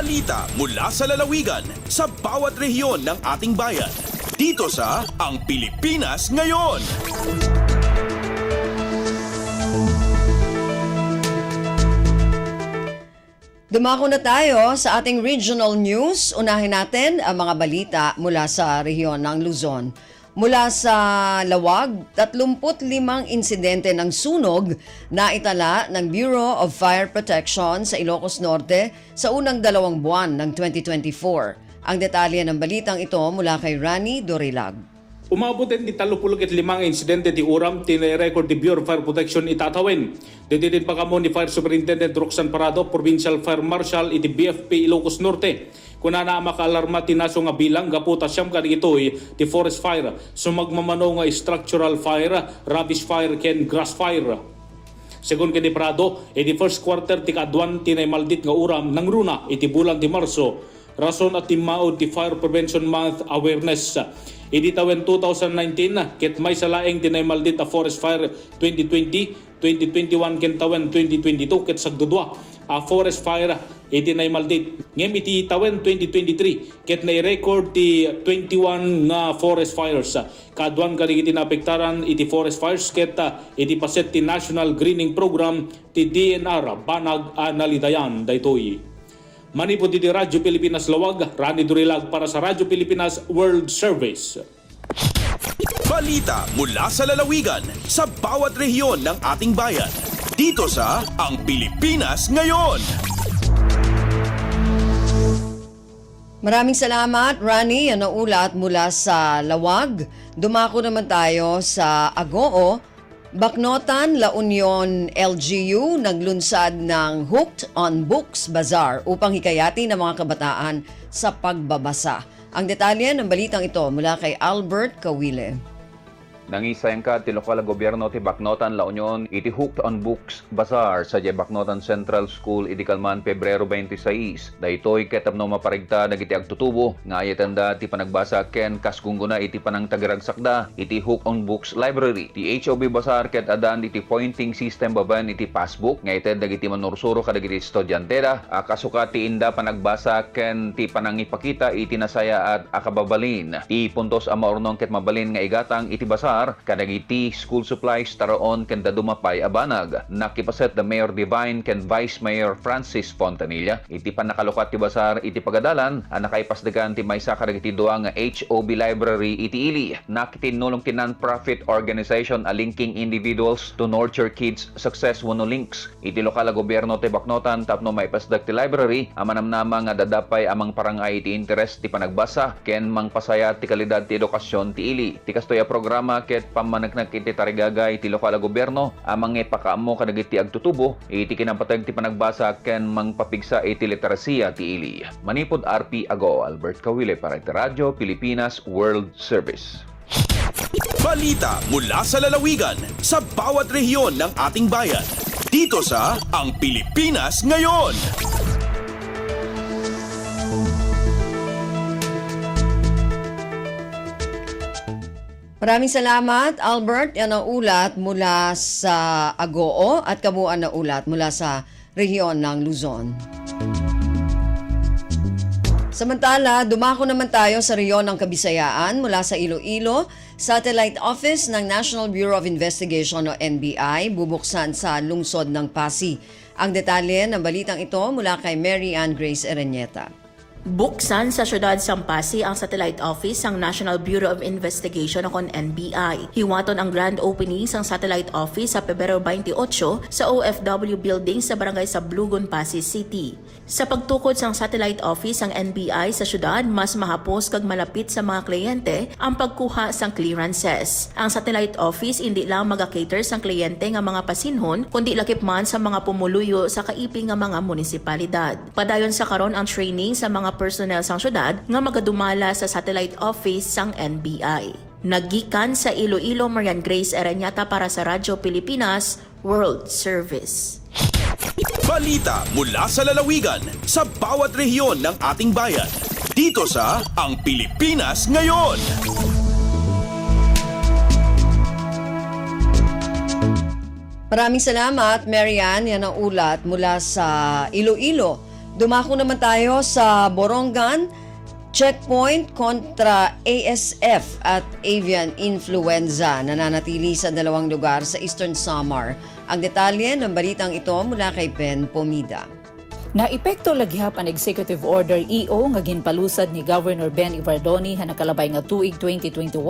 Balita mula sa lalawigan sa bawat rehiyon ng ating bayan. Dito sa Ang Pilipinas Ngayon. Dumako na tayo sa ating regional news. Unahin natin ang mga balita mula sa rehiyon ng Luzon. Mula sa Lawag, 35 insidente ng sunog na itala ng Bureau of Fire Protection sa Ilocos Norte sa unang 2 buwan ng 2024. Ang detalye ng balitang ito mula kay Rani Dorilag. Umabot din di 35 insidente di uram tinirecord di Bureau of Fire Protection itatawin. Dididin pa kamo ni Fire Superintendent Roxanne Parado, Provincial Fire Marshal iti BFP Ilocos Norte. Kuna na makaalarma tinaso nga bilang gaputa siyam kani ito'y di forest fire. Sumagmamano nga structural fire, rubbish fire ken grass fire. Segun kani Parado, iti first quarter ti kadwan tinay maldit nga uram ng runa iti bulan di Marso. Rason at timaod ti Fire Prevention Month Awareness. Iditawin 2019, ket may salaeng tinay maldit a forest fire 2020, 2021 kentawen 2022 ket sagdudwa a forest fire itinay maldit. Ngem iti tawen 2023 ket nai-record ti 21 nga forest fires. Kaduan kani iti napektaran iti forest fires ket iti paset ti National Greening Program ti DNR banag analidayan daytoy. Manipod diti Radyo Pilipinas Lawag, Rani Dorilag para sa Radyo Pilipinas World Service. Balita mula sa lalawigan sa bawat rehiyon ng ating bayan. Dito sa Ang Pilipinas Ngayon. Maraming salamat, Rani. Yan ang ulat mula sa Lawag. Dumako naman tayo sa Agoo. Bacnotan, La Union, LGU naglunsad ng Hooked on Books Bazaar upang hikayati ng mga kabataan sa pagbabasa. Ang detalye ng balitang ito mula kay Albert Kawile. Nangisayang ka ti lokal gobyerno ti Bacnotan, La Union iti Hooked on Books Bazaar sa Bacnotan Central School iti Kalman Pebrero 26. Daytoy ketabno maparigta dagiti agtutubo nga ayatanda ti panagbasa ken kasgungguna iti panang tagiragsakda iti Hooked on Books Library. Ti HOB Bazaar ket adan iti pointing system baban iti passbook nga ited dagiti manursuro kadagiti estudyanteda kasuka ti inda panagbasa ken ti panangipakita iti nasaya at akababalin. Ti puntos a maurnong ket mabalin nga igatang iti Bazaar kadagiti school supplies taroon ken dadumapay abanag. Nakipaset the Mayor Divine ken Vice Mayor Francis Fontanilla iti panakalukat ti Bazaar iti pagadalan nakaipasdegan ti maysa kadagiti duang HOB Library iti ili. Nakitinulong ti non-profit organization a linking individuals to nurture kids success wano links iti lokal a gobyerno ti Bacnotan tapno maipasdag ti library amanamnama nga dadapay amang parangay iti interes ti panagbasa ken mangpasaya ti kalidad ti edukasyon ti ili. Ti kastoy a programa ket pamanagnak iti tarigagay iti lokal a gobyerno amang ipakaammo kadagiti agtutubo iti kinampateg ti panagbasa ken mangpapigsa iti literasiya ti ili. Manipod RP Ago, Albert Kawile para iti Radyo Pilipinas World Service. Balita mula sa lalawigan sa bawat rehiyon ng ating bayan. Dito sa Ang Pilipinas Ngayon. Maraming salamat, Albert. Yan ang ulat mula sa Agoo at kabuuan na ulat mula sa rehiyon ng Luzon. Samantala, dumako naman tayo sa rehiyon ng Kabisayaan mula sa Iloilo. Satellite Office ng National Bureau of Investigation o NBI bubuksan sa lungsod ng Pasig. Ang detalye ng balitang ito mula kay Mary Ann Grace Ereñeta. Buksan sa siyudad Sampasi ang satellite office ng National Bureau of Investigation o NBI. Hiwaton ang grand opening ng satellite office sa Pebrero 28 sa OFW building sa barangay Sablugon, Pasig City. Sa pagtukod sa satellite office ng NBI sa siyudad, mas mahapos kag malapit sa mga kliyente ang pagkuha sang clearances. Ang satellite office hindi lang mag-cater sang kliyente nga mga pasinhon, kundi lakip man sa mga pumuluyo sa kaiping nga mga munisipalidad. Padayon sa karon ang training sa mga personnel sang syudad nga magadumala sa satellite office sang NBI. Naggikan sa Iloilo, Marian Grace Ereñata para sa Radyo Pilipinas World Service. Balita mula sa lalawigan sa bawat rehiyon ng ating bayan. Dito sa Ang Pilipinas Ngayon. Maraming salamat, Marian. Yan ang ulat mula sa Iloilo. Dumako naman tayo sa Borongan, checkpoint kontra ASF at avian influenza nananatili sa dalawang lugar sa Eastern Samar. Ang detalye ng balitang ito mula kay Ben Pomida. Naepekto laghihap ang Executive Order EO nga ginpalusad ni Governor Ben Ivardoni han nakalabay nga tuig 2021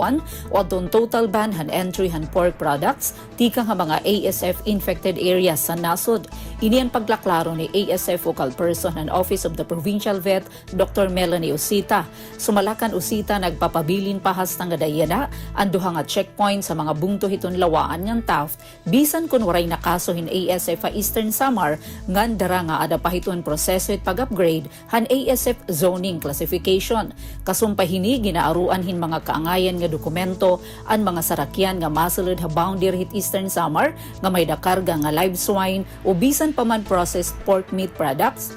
o adtong total ban han entry han pork products tika nga mga ASF infected areas sa nasod. Inian paglaklaro ni ASF Focal Person and Office of the Provincial Vet Dr. Melanie Usita. Sumalakan Usita nagpapabilin pahas nga dayana ang duha nga checkpoint sa mga bungtuhiton lawaan ng Taft bisan kun waray na kaso hin ASF sa Eastern Samar ngan dara nga ada pahiton proseso it pag-upgrade han ASF zoning classification. Kasumpahini ginaaruan hin mga kaangayan nga dokumento ang mga sarakyan nga masulod ha boundary hit Eastern Samar nga may dakarga nga live swine o bisan pa man processed pork meat products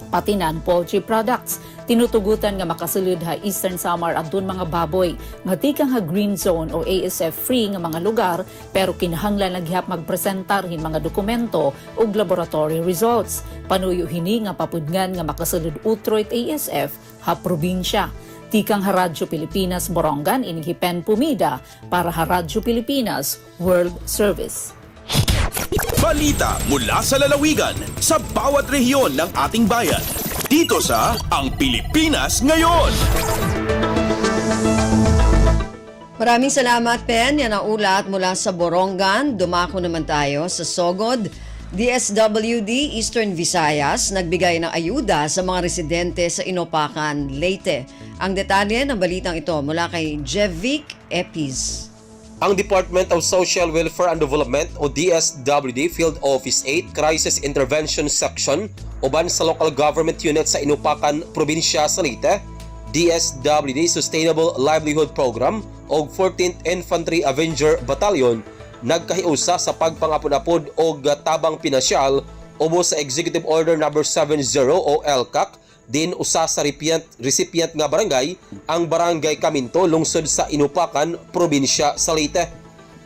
pati nan poultry products. Tinutugutan nga makasulod ha Eastern Samar adun mga baboy nga tikang ha green zone o ASF free nga mga lugar pero kinahanglan naghihap magpresentar hin mga dokumento ug laboratory results. Panuyo hini nga papudngan nga makasulod utroit ASF ha probinsya. Tikang ha Radyo Pilipinas Borongan ining Hipen Pumida para ha Radyo Pilipinas World Service. Balita mula sa lalawigan sa bawat rehiyon ng ating bayan. Dito sa Ang Pilipinas Ngayon. Maraming salamat, Pen. Yan ang ulat mula sa Borongan. Dumako naman tayo sa Sogod. DSWD Eastern Visayas nagbigay ng ayuda sa mga residente sa Inopacan, Leyte. Ang detalye ng balitang ito mula kay Jevic Epis. Ang Department of Social Welfare and Development o DSWD Field Office 8 Crisis Intervention Section uban sa local government unit sa Inupacan, Probinsya sa Leyte, DSWD Sustainable Livelihood Program o 14th Infantry Avenger Battalion nagkahiusa sa pagpangapon-apod o tabang pinasyal ubo sa Executive Order No. 70 o LCAC din usa sa recipient nga barangay ang Barangay Caminto lungsod sa Inupacan, Probinsya sa Leyte.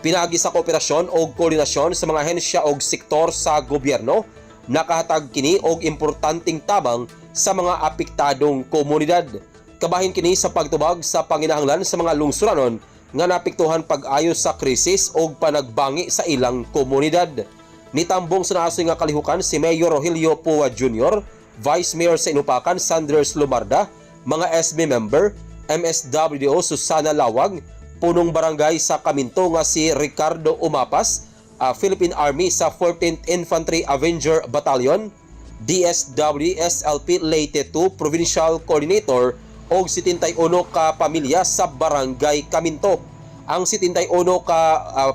Pinagi sa kooperasyon o koordinasyon sa mga ahensya o sektor sa gobyerno, nakahatag kini og importanteng tabang sa mga apektadong komunidad. Kabahin kini sa pagtubag sa panginahanglan sa mga lungsuranon nga napektuhan pag-ayo sa krisis o panagbangi sa ilang komunidad. Nitambong sa naasoy nga kalihukan si Mayor Rogelio Pua Jr., Vice Mayor sa Inupacan Sanders Lumarda, mga SB member, MSWDO Susana Lawag, punong barangay sa Caminto nga si Ricardo Umapas, Philippine Army sa 14th Infantry Avenger Battalion, DSWD SLP Leyte 2 Provincial Coordinator o 71 ka pamilya sa Barangay Caminto. Ang 71 ka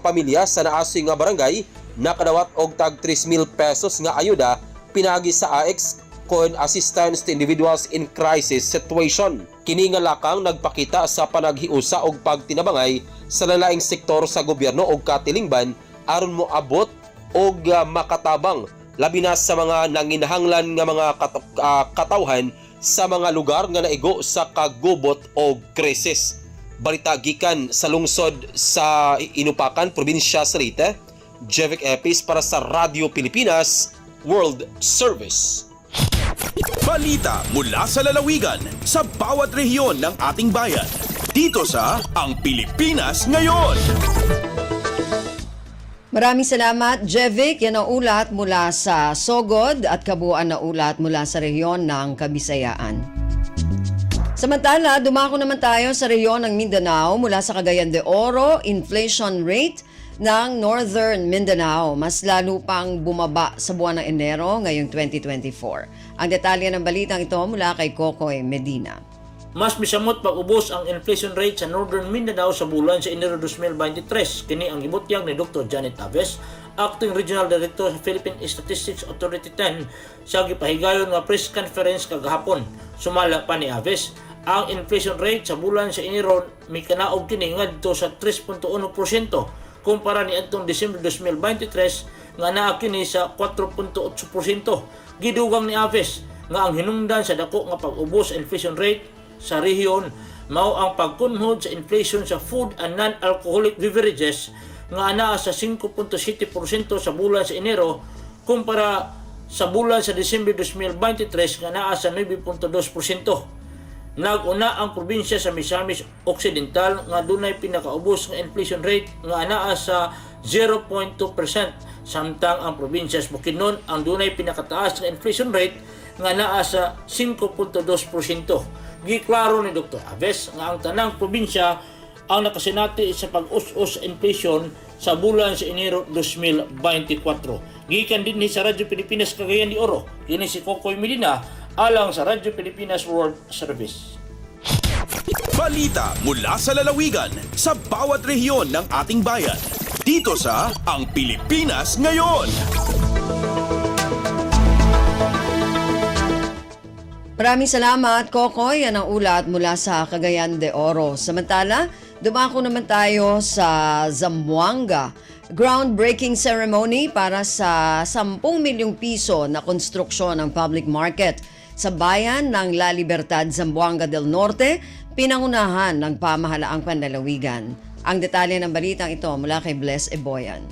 pamilya sa naasoy nga barangay nakadawat og tag 3,000 pesos nga ayuda pinagi sa AX Coin Assistance to Individuals in Crisis Situation. Kini nga lakang nagpakita sa panaghiusa og pagtinabangay sa lalaing sektor sa gobyerno og katilingban aron mo abot og makatabang labi na sa mga nanginahanglan nga mga katawhan sa mga lugar nga naigo sa kagubot og krisis. Balita gikan sa lungsod sa Inupacan, Probinsya sa Leyte, Jevic Epis para sa Radyo Pilipinas World Service. Balita mula sa lalawigan sa bawat rehiyon ng ating bayan. Dito sa Ang Pilipinas Ngayon. Maraming salamat, Jevic. Yan ang ulat mula sa Sogod at kabuuan na ulat mula sa rehiyon ng Kabisayaan. Samantala, dumako naman tayo sa rehiyon ng Mindanao mula sa Cagayan de Oro, inflation rate ng Northern Mindanao mas lalo pang bumaba sa buwan ng Enero ngayong 2024. Ang detalye ng balitang ito mula kay Kokoy Medina. Mas misamot pag-ubos ang inflation rate sa Northern Mindanao sa bulan sa Enero 2023. Kini ang ibutyag ni Dr. Janet Aves, Acting Regional Director sa Philippine Statistics Authority 10 sa gipahigayon nga press conference kagahapon. Sumala pa ni Aves, ang inflation rate sa bulan sa Enero may kanaog kini ngadto sa 3.1% kumpara ni adtong Disyembre 2023 nga naa kini sa 4.8%. Gidugang ni Aves nga ang hinungdan sa dako nga pag-ubos sa inflation rate sa rehiyon mao ang pagkunhod sa inflation sa food and non-alcoholic beverages nga anaa sa 5.7% sa bulan sa Enero kumpara sa bulan sa Disyembre 2023 nga naa sa 9.2%. Nag-una ang probinsya sa Misamis Occidental nga dunay pinakaubos nga inflation rate nga naa sa 0.2%, samtang ang probinsya sa Bukidnon ang dunay pinakataas nga inflation rate nga naa sa 5.2%. Giklaro ni Dr. Aves nga ang tanang probinsya ang nakasinati sa pag-us-us inflation sa bulan sa Enero 2024. Gikan din ni sa Radyo Pilipinas Cagayan de Oro, kini si Kokoy Medina alang sa Radyo Pilipinas World Service. Balita mula sa lalawigan sa bawat rehiyon ng ating bayan. Dito sa Ang Pilipinas Ngayon. Maraming salamat, Kokoy. Yan ang ulat mula sa Cagayan de Oro. Samantala, dumako naman tayo sa Zamboanga. Groundbreaking ceremony para sa 10 milyong piso na konstruksyon ng public market sa bayan ng La Libertad, Zamboanga del Norte, pinangunahan ng pamahalaang panlalawigan. Ang detalye ng balitang ito mula kay Bless Eboyan.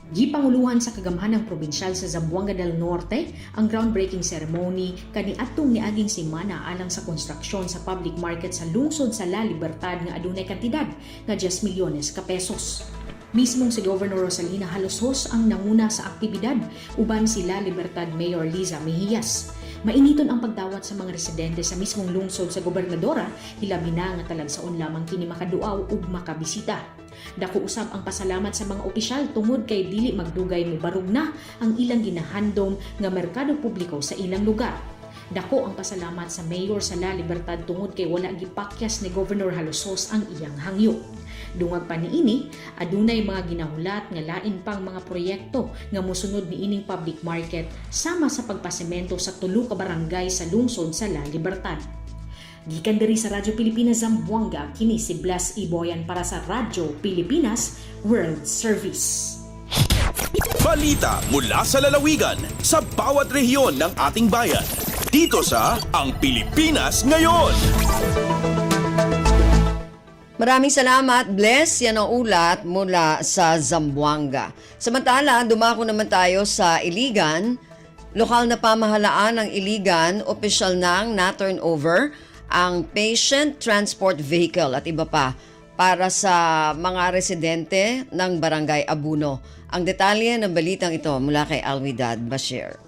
Gipanguluhan sa kagamhanang probinsyal sa Zamboanga del Norte ang groundbreaking ceremony kaniadtong niaging semana alang sa konstruksyon sa public market sa lungsod sa La Libertad nga adunay kantidad nga 10 milyones ka pesos. Mismong si Governor Rosalina Halosos ang nanguna sa aktibidad uban si La Libertad Mayor Liza Mejias. Mainiton ang pagdawat sa mga residente sa mismong lungsod sa gobernadora, hilabi na nga talagsaon lamang kini makaduaw ug makabisita. Dako usab ang pasalamat sa mga opisyal tungod kay dili magdugay mibarug na ang ilang ginahandom nga merkado publiko sa ilang lugar. Dako ang pasalamat sa mayor sa La Libertad tungod kay wala gipakyas ni Governor Halosos ang iyang hangyo. Dungag pa niini, adunay mga ginahulat nga lain pang mga proyekto nga mosunod niining public market sama sa pagpasemento sa 3 ka barangay sa lungsod sa La Libertad. Gikan diri sa Radyo Pilipinas Zamboanga, kini si Blas Iboyan para sa Radyo Pilipinas World Service. Balita mula sa lalawigan sa bawat rehiyon ng ating bayan. Dito sa Ang Pilipinas Ngayon. Maraming salamat, Bless. Yan ang ulat mula sa Zamboanga. Samantala, dumako naman tayo sa Iligan. Lokal na pamahalaan ng Iligan, opisyal nang na-turnover ang patient transport vehicle at iba pa para sa mga residente ng Barangay Abuno. Ang detalye ng balitang ito mula kay Alwidad Bashir.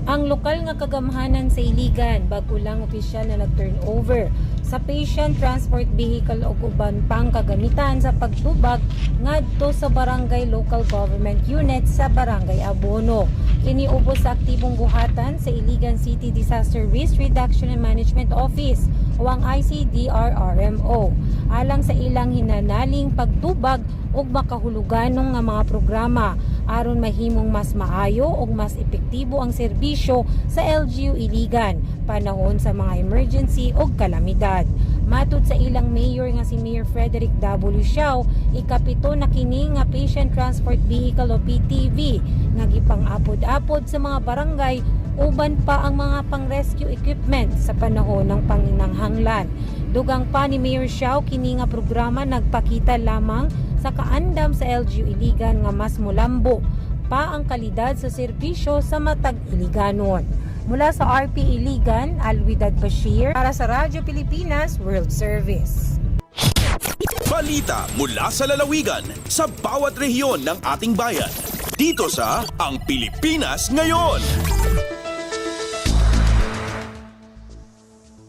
Ang lokal nga kagamhanan sa Iligan, bago lang opisyal na nag-turnover sa patient transport vehicle o uban pang kagamitan sa pagtubag ngadto sa barangay local government unit sa Barangay Abono. Kiniubos sa aktibong buhatan sa Iligan City Disaster Risk Reduction and Management Office o ang ICDRRMO alang sa ilang hinanaling pagtubag ug makahuluganong nga mga programa aron mahimong mas maayo ug mas epektibo ang serbisyo sa LGU Iligan panahon sa mga emergency ug kalamidad. Matud sa ilang mayor nga si Mayor Frederick W. Siao, ikapito na kini nga patient transport vehicle o PTV nga gipang-apod-apod sa mga barangay uban pa ang mga pang-rescue equipment sa panahon ng panginanghanglan. Dugang pa ni Mayor Siao, kini nga programa nagpakita lamang sa kaandam sa LGU Iligan nga mas mulambo pa ang kalidad sa serbisyo sa matag Iliganon. Mula sa RP Iligan, Alwidad Bashir para sa Radyo Pilipinas World Service. Balita mula sa lalawigan sa bawat rehiyon ng ating bayan. Dito sa Ang Pilipinas Ngayon.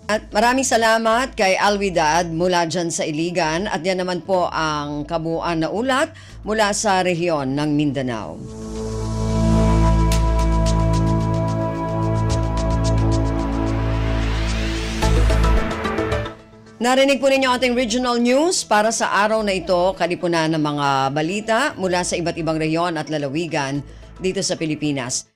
At maraming salamat kay Alwidad mula dyan sa Iligan at yan naman po ang kabuuan na ulat mula sa rehiyon ng Mindanao. Narinig po ninyo ating regional news para sa araw na ito, kalipunan ng mga balita mula sa iba't ibang rehiyon at lalawigan dito sa Pilipinas.